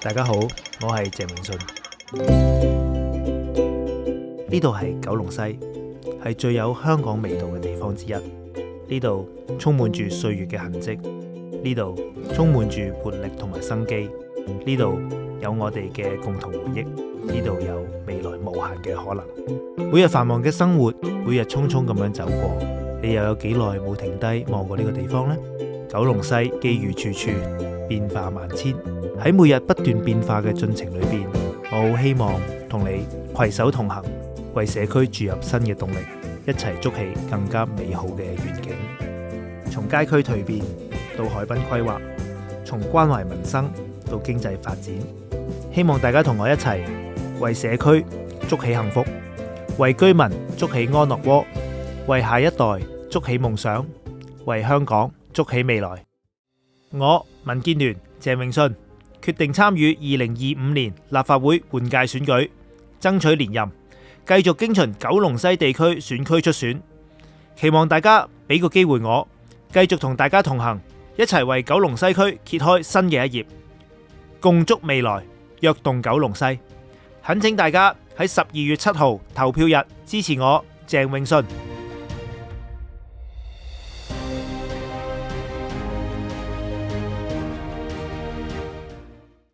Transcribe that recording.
大家好，我係鄭永信。呢度係九龍西，係最有香港味道嘅地方之一。呢度充滿住歲月嘅痕跡，呢度充滿住活力同埋生機，呢度有我哋嘅共同回憶，呢度有未來無限嘅可能。每日繁忙嘅生活，每日匆匆咁樣走過，你又有幾耐冇停低望過呢個地方呢？九龍西機遇處處，變化萬千。喺每日不斷變化嘅進程裏邊，我好希望同你攜手同行，為社區注入新嘅動力，一齊築起更加美好嘅願景。從街區蛻變到海濱規劃，從關懷民生到經濟發展，希望大家同我一齊為社區築起幸福，為居民築起安樂窩，為下一代築起夢想，為香港築起未來。我民建聯鄭永信決定參與2025年立法會換屆選舉，爭取連任，繼續經巡九龍西地區選區出選。期望大家俾個機會我，繼續同大家同行，一齊為九龍西區揭開新嘅一頁，共築未來，躍動九龍西。懇請大家喺12月7號投票日支持我鄭永信。